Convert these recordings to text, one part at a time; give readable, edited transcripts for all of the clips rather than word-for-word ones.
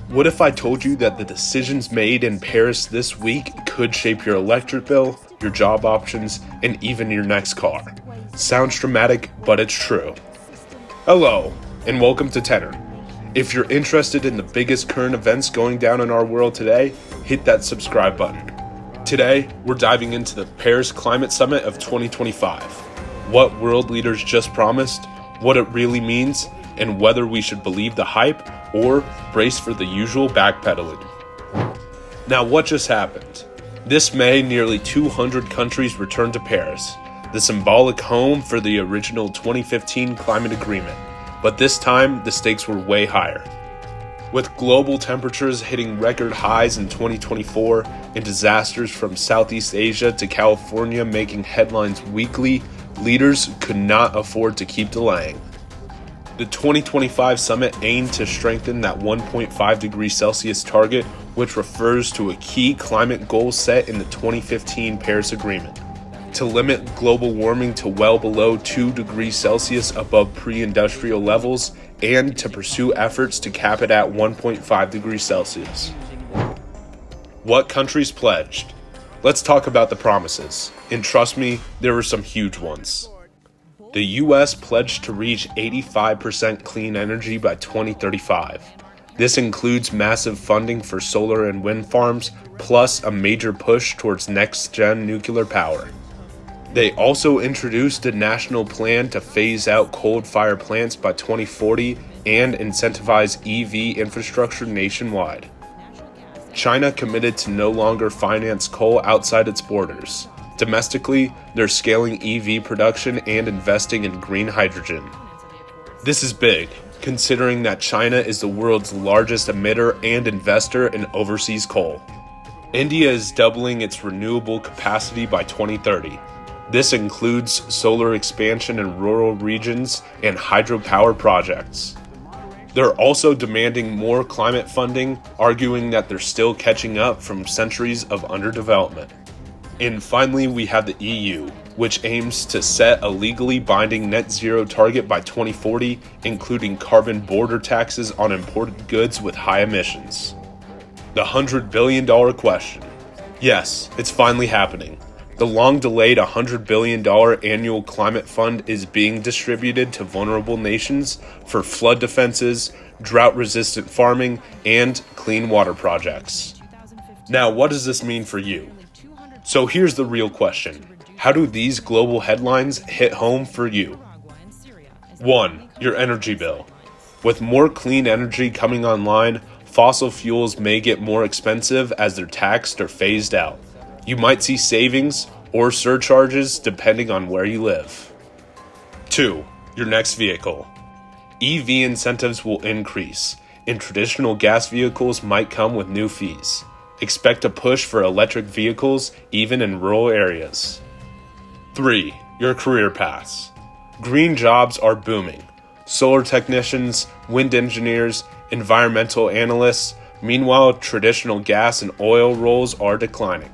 What if I told you that the decisions made in Paris this week could shape your electric bill, your job options, and even your next car? Sounds dramatic, but it's true. Hello, and welcome to Tenor. If you're interested in the biggest current events going down in our world today, hit that subscribe button. Today, we're diving into the Paris Climate Summit of 2025. What world leaders just promised, what it really means, and whether we should believe the hype or brace for the usual backpedaling. Now, what just happened? This May, nearly 200 countries returned to Paris, the symbolic home for the original 2015 climate agreement. But this time, the stakes were way higher. With global temperatures hitting record highs in 2024 and disasters from Southeast Asia to California making headlines weekly, leaders could not afford to keep delaying. The 2025 summit aimed to strengthen that 1.5 degrees Celsius target, which refers to a key climate goal set in the 2015 Paris Agreement, to limit global warming to well below 2 degrees Celsius above pre-industrial levels, and to pursue efforts to cap it at 1.5 degrees Celsius. What countries pledged? Let's talk about the promises, and trust me, there were some huge ones. The US pledged to reach 85% clean energy by 2035. This includes massive funding for solar and wind farms, plus a major push towards next-gen nuclear power. They also introduced a national plan to phase out coal-fired plants by 2040 and incentivize EV infrastructure nationwide. China committed to no longer finance coal outside its borders. Domestically, they're scaling EV production and investing in green hydrogen. This is big, considering that China is the world's largest emitter and investor in overseas coal. India is doubling its renewable capacity by 2030. This includes solar expansion in rural regions and hydropower projects. They're also demanding more climate funding, arguing that they're still catching up from centuries of underdevelopment. And finally, we have the EU, which aims to set a legally binding net zero target by 2040, including carbon border taxes on imported goods with high emissions. The $100 billion question. Yes, it's finally happening. The long-delayed $100 billion annual climate fund is being distributed to vulnerable nations for flood defenses, drought-resistant farming, and clean water projects. Now, what does this mean for you? So here's the real question. How do these global headlines hit home for you? 1. Your energy bill. With more clean energy coming online, fossil fuels may get more expensive as they're taxed or phased out. You might see savings or surcharges depending on where you live. 2. Your next vehicle. EV incentives will increase, and traditional gas vehicles might come with new fees. Expect a push for electric vehicles even in rural areas. 3. Your career paths. Green jobs are booming. Solar technicians, wind engineers, environmental analysts. Meanwhile, traditional gas and oil roles are declining.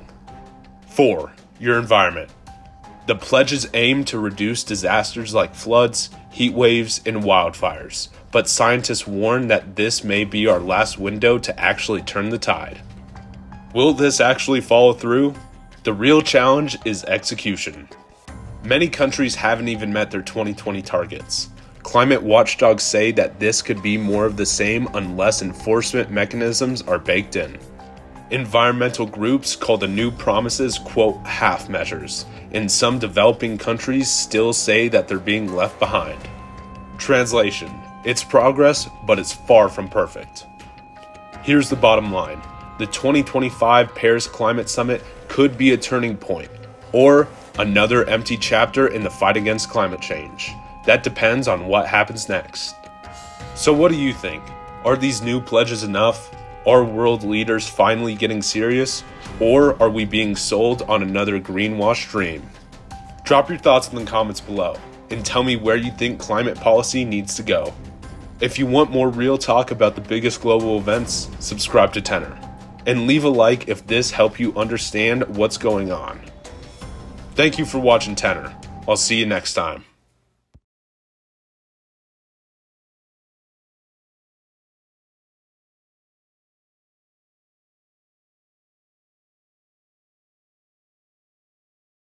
4. Your environment. The pledges aim to reduce disasters like floods, heat waves, and wildfires, but scientists warn that this may be our last window to actually turn the tide. Will this actually follow through? The real challenge is execution. Many countries haven't even met their 2020 targets. Climate watchdogs say that this could be more of the same unless enforcement mechanisms are baked in. Environmental groups call the new promises, quote, half measures, and some developing countries still say that they're being left behind. Translation: it's progress, but it's far from perfect. Here's the bottom line. The 2025 Paris Climate Summit could be a turning point, or another empty chapter in the fight against climate change. That depends on what happens next. So what do you think? Are these new pledges enough? Are world leaders finally getting serious? Or are we being sold on another greenwash dream? Drop your thoughts in the comments below, and tell me where you think climate policy needs to go. If you want more real talk about the biggest global events, subscribe to Tenor. And leave a like if this helped you understand what's going on. Thank you for watching Tenor. I'll see you next time.